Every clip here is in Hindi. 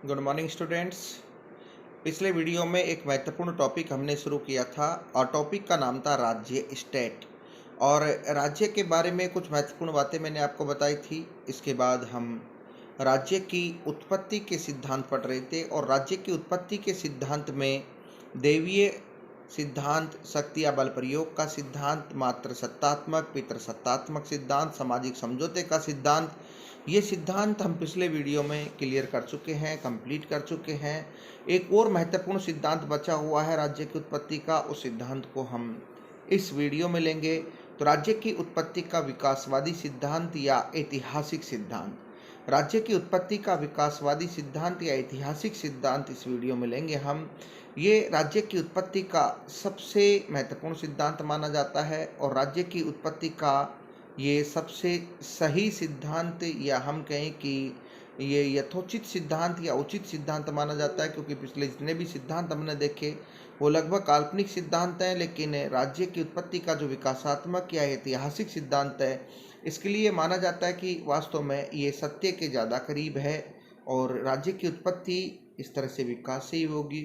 Good morning students. पिछले वीडियो में एक महत्वपूर्ण टॉपिक हमने शुरू किया था और टॉपिक का नाम था राज्य स्टेट। और राज्य के बारे में कुछ महत्वपूर्ण बातें मैंने आपको बताई थी। इसके बाद हम राज्य की उत्पत्ति के सिद्धांत पढ़ रहे थे और राज्य की उत्पत्ति के सिद्धांत में देवीय सिद्धांत, शक्ति या बल प्रयोग का सिद्धांत, मात्र सत्तात्मक, पितृसत्तात्मक सिद्धांत, सामाजिक समझौते का सिद्धांत, ये सिद्धांत हम पिछले वीडियो में क्लियर कर चुके हैं, कंप्लीट कर चुके हैं। एक और महत्वपूर्ण सिद्धांत बचा हुआ है राज्य की उत्पत्ति का, उस सिद्धांत को हम इस वीडियो में लेंगे। तो राज्य की उत्पत्ति का विकासवादी सिद्धांत या ऐतिहासिक सिद्धांत, राज्य की उत्पत्ति का विकासवादी सिद्धांत या ऐतिहासिक सिद्धांत इस वीडियो में लेंगे हम। ये राज्य की उत्पत्ति का सबसे महत्वपूर्ण सिद्धांत माना जाता है और राज्य की उत्पत्ति का ये सबसे सही सिद्धांत या हम कहें कि ये यथोचित सिद्धांत या उचित सिद्धांत माना जाता है, क्योंकि पिछले जितने भी सिद्धांत हमने देखे वो लगभग काल्पनिक सिद्धांत हैं। लेकिन राज्य की उत्पत्ति का जो विकासात्मक या ऐतिहासिक सिद्धांत है, इसके लिए माना जाता है कि वास्तव में ये सत्य के ज़्यादा करीब है और राज्य की उत्पत्ति इस तरह से विकास से ही होगी।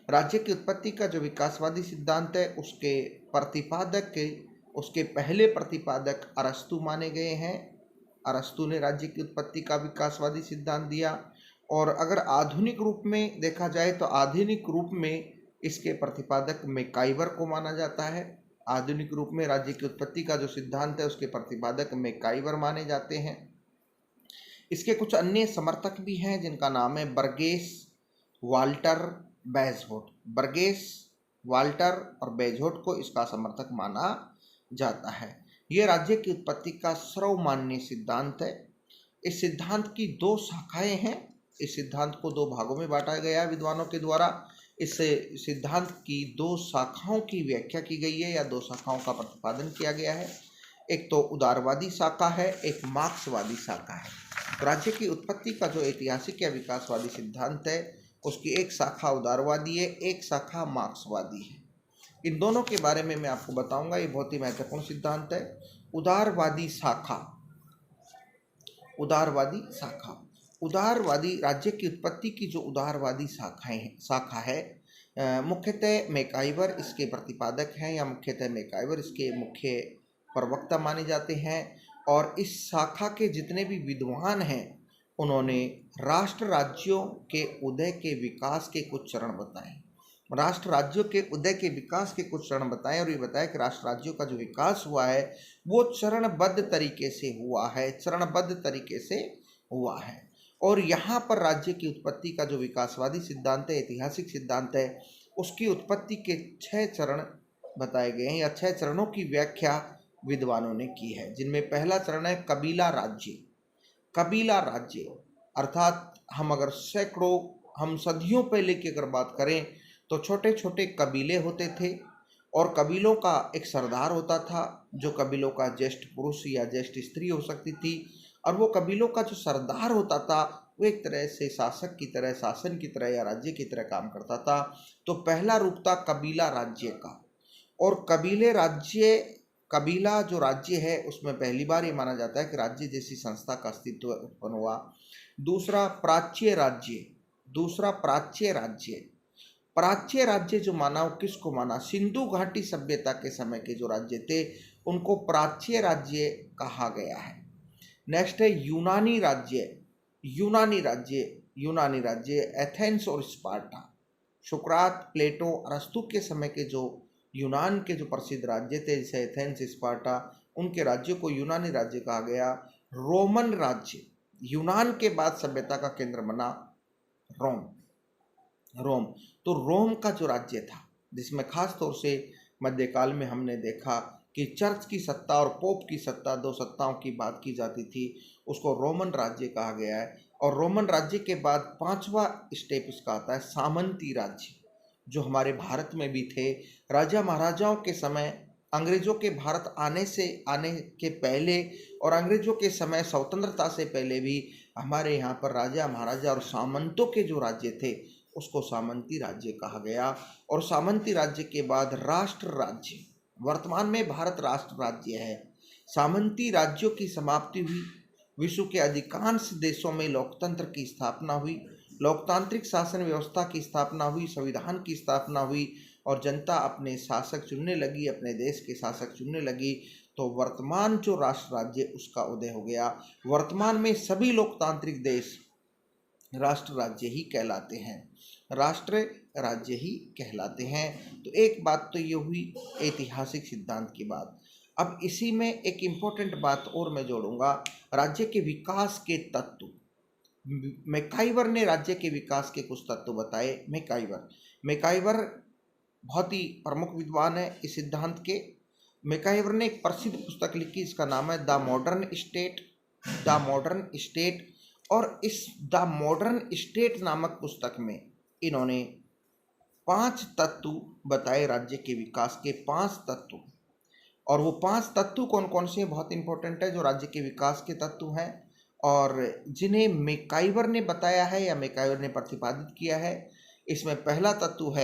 राज्य की उत्पत्ति का जो विकासवादी सिद्धांत है उसके पहले प्रतिपादक अरस्तु माने गए हैं। अरस्तु ने राज्य की उत्पत्ति का विकासवादी सिद्धांत दिया। और अगर आधुनिक रूप में देखा जाए तो आधुनिक रूप में इसके प्रतिपादक मैकाइवर को माना जाता है। आधुनिक रूप में राज्य की उत्पत्ति का जो सिद्धांत है उसके प्रतिपादक मैकाइवर माने जाते हैं। इसके कुछ अन्य समर्थक भी हैं जिनका नाम है बर्गेस, वाल्टर, बेजोट। बर्गेस, वाल्टर और बेजोट को इसका समर्थक माना जाता है। यह राज्य की उत्पत्ति का सर्वमान्य सिद्धांत है। इस सिद्धांत की दो शाखाएं हैं। इस सिद्धांत को दो भागों में बांटा गया है विद्वानों के द्वारा। इस सिद्धांत की दो शाखाओं की व्याख्या की गई है या दो शाखाओं का प्रतिपादन किया गया है। एक तो उदारवादी शाखा है, एक मार्क्सवादी शाखा है। राज्य की उत्पत्ति का जो ऐतिहासिक या विकासवादी सिद्धांत है उसकी एक शाखा उदारवादी है, एक शाखा मार्क्सवादी है। इन दोनों के बारे में मैं आपको बताऊंगा। ये बहुत ही महत्वपूर्ण सिद्धांत है। उदारवादी शाखा, उदारवादी राज्य की उत्पत्ति की जो उदारवादी शाखा है, मुख्यतः मैकाइवर इसके प्रतिपादक हैं या मुख्यतः मैकाइवर इसके मुख्य प्रवक्ता माने जाते हैं। और इस शाखा के जितने भी विद्वान हैं उन्होंने राष्ट्र राज्यों के उदय के विकास के कुछ चरण बताए। राष्ट्र राज्यों के उदय के विकास के कुछ चरण बताएं और ये बताया कि राष्ट्र राज्यों का जो विकास हुआ है वो चरणबद्ध तरीके से हुआ है। और यहाँ पर राज्य की उत्पत्ति का जो विकासवादी सिद्धांत है, ऐतिहासिक सिद्धांत है, उसकी उत्पत्ति के 6 चरण बताए गए हैं या 6 चरणों की व्याख्या विद्वानों ने की है, जिनमें पहला चरण है कबीला राज्य। कबीला राज्य अर्थात हम सदियों पहले की अगर बात करें तो छोटे छोटे कबीले होते थे और कबीलों का एक सरदार होता था जो कबीलों का ज्येष्ठ पुरुष या ज्येष्ठ स्त्री हो सकती थी। और वो कबीलों का जो सरदार होता था वो एक तरह से शासन की तरह या राज्य की तरह काम करता था। तो पहला रूप था कबीला राज्य का। और कबीला जो राज्य है उसमें पहली बार ये माना जाता है कि राज्य जैसी संस्था का अस्तित्व उत्पन्न हुआ। दूसरा प्राच्य राज्य जो माना, वो किसको माना? सिंधु घाटी सभ्यता के समय के जो राज्य थे उनको प्राच्य राज्य कहा गया है। नेक्स्ट है यूनानी राज्य एथेंस और स्पार्टा। सुकरात, प्लेटो, अरस्तु के समय के जो यूनान के जो प्रसिद्ध राज्य थे जैसे एथेंस, स्पार्टा, उनके राज्य को यूनानी राज्य कहा गया। रोमन राज्य, यूनान के बाद सभ्यता का केंद्र बना रोम। तो रोम का जो राज्य था जिसमें खास तौर से मध्यकाल में हमने देखा कि चर्च की सत्ता और पोप की सत्ता, दो सत्ताओं की बात की जाती थी, उसको रोमन राज्य कहा गया है। और रोमन राज्य के बाद 5वां स्टेप इसका आता है सामंती राज्य, जो हमारे भारत में भी थे। राजा महाराजाओं के समय, अंग्रेजों के भारत आने के पहले और अंग्रेजों के समय स्वतंत्रता से पहले भी हमारे यहाँ पर राजा महाराजा और सामंतों के जो राज्य थे उसको सामंती राज्य कहा गया। और सामंती राज्य के बाद राष्ट्र राज्य, वर्तमान में भारत राष्ट्र राज्य है। सामंती राज्यों की समाप्ति हुई, विश्व के अधिकांश देशों में लोकतंत्र की स्थापना हुई। लोकतांत्रिक शासन व्यवस्था की स्थापना हुई, संविधान की स्थापना हुई और जनता अपने शासक चुनने लगी, अपने देश के शासक चुनने लगी, तो वर्तमान जो राष्ट्र राज्य उसका उदय हो गया। वर्तमान में सभी लोकतांत्रिक देश राष्ट्र राज्य ही कहलाते हैं, राष्ट्र राज्य ही कहलाते हैं। तो एक बात तो ये हुई ऐतिहासिक सिद्धांत की बात। अब इसी में एक इम्पोर्टेंट बात और मैं जोड़ूंगा, राज्य के विकास के तत्व। मैकाइवर ने राज्य के विकास के कुछ तत्व बताए। मैकाइवर बहुत ही प्रमुख विद्वान है इस सिद्धांत के। मैकाइवर ने एक प्रसिद्ध पुस्तक लिखी, इसका नाम है the modern state. The modern state. और इस द मॉडर्न स्टेट नामक पुस्तक में इन्होंने 5 तत्व बताए, राज्य के विकास के 5 तत्व। और वो 5 तत्व कौन कौन से बहुत इंपॉर्टेंट है, जो राज्य के विकास के तत्व हैं और जिन्हें मैकाइवर ने बताया है या मैकाइवर ने प्रतिपादित किया है। इसमें पहला तत्व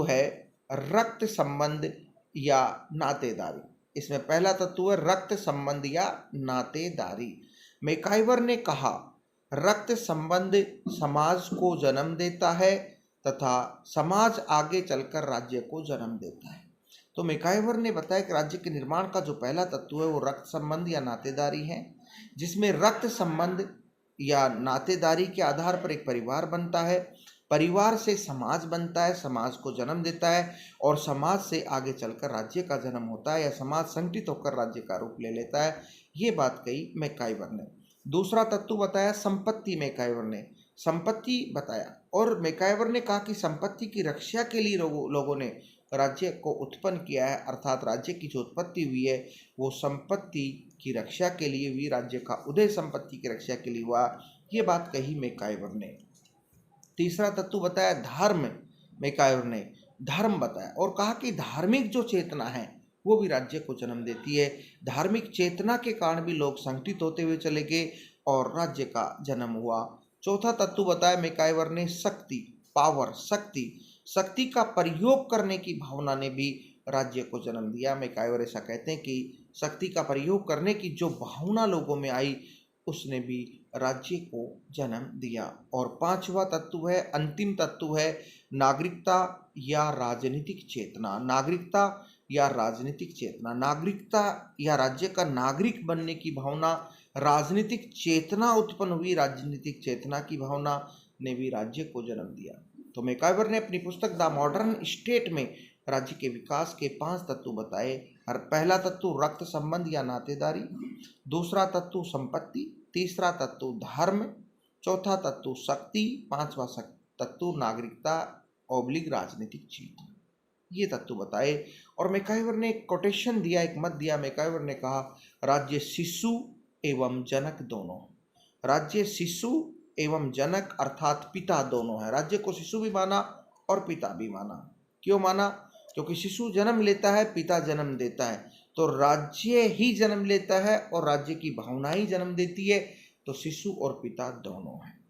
है रक्त संबंध या नातेदारी। इसमें पहला तत्व है रक्त संबंध या नातेदारी। मैकाइवर ने कहा, रक्त संबंध समाज को जन्म देता है तथा समाज आगे चलकर राज्य को जन्म देता है। तो मैकाइवर ने बताया कि राज्य के निर्माण का जो पहला तत्व है वो रक्त संबंध या नातेदारी है, जिसमें रक्त संबंध या नातेदारी के आधार पर एक परिवार बनता है, परिवार से समाज बनता है, समाज को जन्म देता है और समाज से आगे चलकर राज्य का जन्म होता है या समाज संगठित होकर राज्य का रूप ले लेता है। ये बात कही मैकाइवर ने। दूसरा तत्व बताया संपत्ति। मैकाइवर ने संपत्ति बताया और मैकाइवर ने कहा कि संपत्ति की रक्षा के लिए लोगों ने राज्य को उत्पन्न किया है, अर्थात राज्य की जो उत्पत्ति हुई है वो संपत्ति की रक्षा के लिए हुई, राज्य का उदय संपत्ति की रक्षा के लिए हुआ। ये बात कही मैकाइवर ने। तीसरा तत्व बताया धर्म। मैकाइवर ने धर्म बताया और कहा कि धार्मिक जो चेतना है वो भी राज्य को जन्म देती है। धार्मिक चेतना के कारण भी लोग संगठित होते हुए चले गए और राज्य का जन्म हुआ। चौथा तत्व बताया मैकाइवर ने शक्ति, पावर, शक्ति का प्रयोग करने की भावना ने भी राज्य को जन्म दिया। मैकाइवर ऐसा कहते हैं कि शक्ति का प्रयोग करने की जो भावना लोगों में आई उसने भी राज्य को जन्म दिया। और पांचवा तत्व है, अंतिम तत्व है नागरिकता या राजनीतिक चेतना। नागरिकता या राजनीतिक चेतना, नागरिकता या राज्य का नागरिक बनने की भावना, राजनीतिक चेतना उत्पन्न हुई, राजनीतिक चेतना की भावना ने भी राज्य को जन्म दिया। तो मैकाइवर ने अपनी पुस्तक द मॉडर्न स्टेट में राज्य के विकास के 5 तत्व बताए। पहला तत्व रक्त संबंध या नातेदारी, दूसरा तत्व संपत्ति, तीसरा तत्व धर्म, चौथा तत्व शक्ति, पांचवा तत्व नागरिकता / राजनीतिक चेतना। ये तत्व बताए और मैकाइवर ने एक कोटेशन दिया, एक मत दिया। मैकाइवर ने कहा, राज्य शिशु एवं जनक दोनों। राज्य शिशु एवं जनक अर्थात पिता दोनों है। राज्य को शिशु भी माना और पिता भी माना। क्यों माना? क्योंकि शिशु जन्म लेता है, पिता जन्म देता है, तो राज्य ही जन्म लेता है और राज्य की भावना ही जन्म देती है, तो शिशु और पिता दोनों हैं।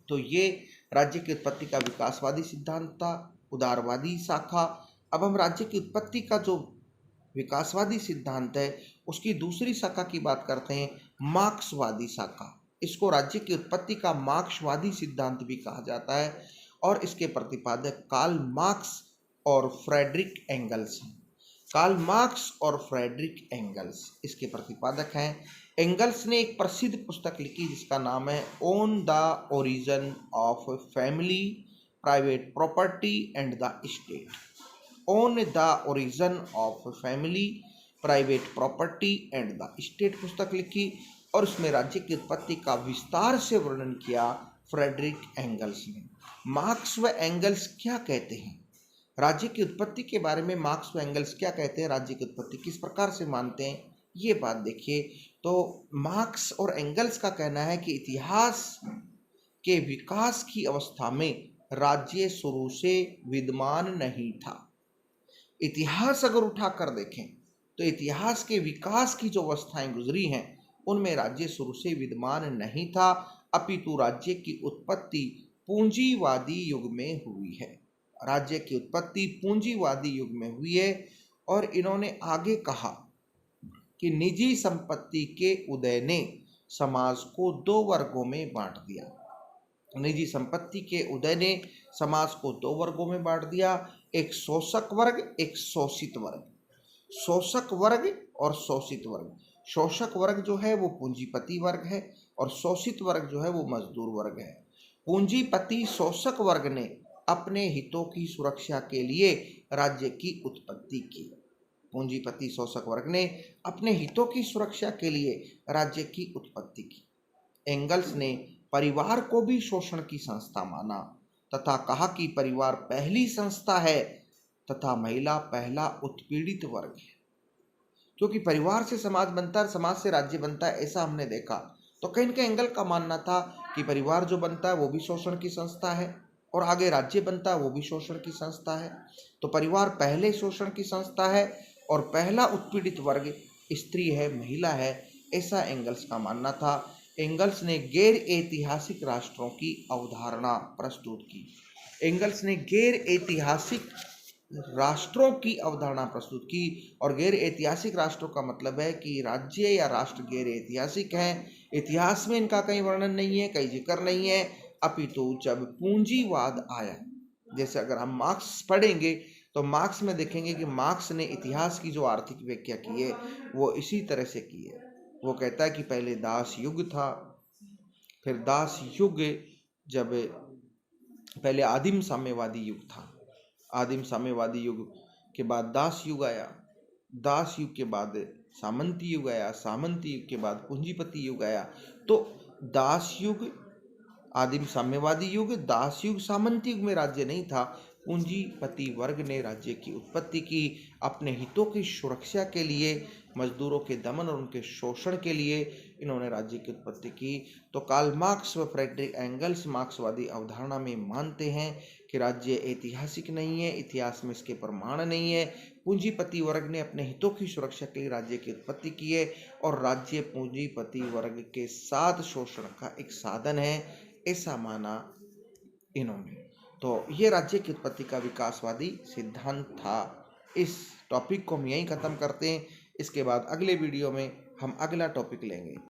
तो ये राज्य की उत्पत्ति का विकासवादी सिद्धांत था, उदारवादी शाखा। अब हम राज्य की उत्पत्ति का जो विकासवादी सिद्धांत है उसकी दूसरी शाखा की बात करते हैं, मार्क्सवादी शाखा। इसको राज्य की उत्पत्ति का मार्क्सवादी सिद्धांत भी कहा जाता है और इसके प्रतिपादक कार्ल मार्क्स और फ्रेडरिक एंगल्स हैं। कार्ल मार्क्स और फ्रेडरिक एंगल्स इसके प्रतिपादक हैं। एंगल्स ने एक प्रसिद्ध पुस्तक लिखी जिसका नाम है on the origin of family, private property and the state. On the origin of family, private property and the state पुस्तक लिखी और उसमें राज्य की उत्पत्ति का विस्तार से वर्णन किया फ्रेडरिक एंगल्स ने। मार्क्स व एंगल्स क्या कहते हैं राज्य की उत्पत्ति के बारे में? मार्क्स व एंगल्स क्या कहते हैं, राज्य की उत्पत्ति किस प्रकार से मानते हैं, ये बात देखिए। तो मार्क्स और एंगल्स का कहना है कि इतिहास के विकास की अवस्था में राज्य शुरू से विद्यमान नहीं था। इतिहास अगर उठाकर देखें तो इतिहास के विकास की जो अवस्थाएं गुजरी हैं उनमें राज्य शुरू से विद्यमान नहीं था, अपितु राज्य की उत्पत्ति पूंजीवादी युग में हुई है। राज्य की उत्पत्ति पूंजीवादी युग में हुई है। और इन्होंने आगे कहा कि निजी संपत्ति के उदय ने समाज को दो वर्गों में बांट दिया। निजी संपत्ति के उदय ने समाज को दो वर्गों में बांट दिया, एक शोषक वर्ग, एक शोषित वर्ग। शोषक वर्ग और शोषित वर्ग। शोषक वर्ग जो है वो पूंजीपति वर्ग है और शोषित वर्ग जो है वो मजदूर वर्ग है। पूंजीपति शोषक वर्ग ने अपने हितों की सुरक्षा के लिए राज्य की उत्पत्ति की। पूंजीपति शोषक वर्ग ने अपने हितों की सुरक्षा के लिए राज्य की उत्पत्ति की। एंगल्स ने परिवार को भी शोषण की संस्था माना तथा कहा कि परिवार पहली संस्था है तथा महिला पहला उत्पीड़ित वर्ग है। क्योंकि परिवार से समाज बनता है, समाज से राज्य बनता है, ऐसा हमने देखा। तो कहीं न कहीं एंगल का मानना था कि परिवार जो बनता है वो भी शोषण की संस्था है और आगे राज्य बनता है वो भी शोषण की संस्था है। तो परिवार पहले शोषण की संस्था है और पहला उत्पीड़ित वर्ग स्त्री है, महिला है, ऐसा एंगल्स का मानना था। एंगल्स ने गैर ऐतिहासिक राष्ट्रों की अवधारणा प्रस्तुत की। एंगल्स ने गैर ऐतिहासिक राष्ट्रों की अवधारणा प्रस्तुत की और गैर ऐतिहासिक राष्ट्रों का मतलब है कि राज्य या राष्ट्र गैर ऐतिहासिक हैं, इतिहास में इनका कहीं वर्णन नहीं है, कहीं जिक्र नहीं है। अपितु जब पूंजीवाद आया, जैसे अगर हम मार्क्स पढ़ेंगे तो मार्क्स में देखेंगे कि मार्क्स ने इतिहास की जो आर्थिक व्याख्या की है वो इसी तरह से की है। वो कहता है कि पहले दास युग था, फिर दास युग, जब पहले आदिम साम्यवादी युग था, आदिम साम्यवादी युग के बाद दास युग आया, दास युग के बाद सामंती युग आया, सामंती युग के बाद पूंजीपति युग आया। तो दास युग, आदिम साम्यवादी युग, दास युग, सामंती युग में राज्य नहीं था। पूंजीपति वर्ग ने राज्य की उत्पत्ति की, अपने हितों की सुरक्षा के लिए, मजदूरों के दमन और उनके शोषण के लिए इन्होंने राज्य की उत्पत्ति की। तो कार्ल मार्क्स व फ्रेडरिक एंगल्स मार्क्सवादी अवधारणा में मानते हैं कि राज्य ऐतिहासिक नहीं है, इतिहास में इसके प्रमाण नहीं है। पूंजीपति वर्ग ने अपने हितों की सुरक्षा के लिए राज्य की उत्पत्ति की है और राज्य पूंजीपति वर्ग के साथ शोषण का एक साधन है, ऐसा माना इन्होंने। तो ये राज्य की उत्पत्ति का विकासवादी सिद्धांत था। इस टॉपिक को हम यहीं ख़त्म करते हैं। इसके बाद अगले वीडियो में हम अगला टॉपिक लेंगे।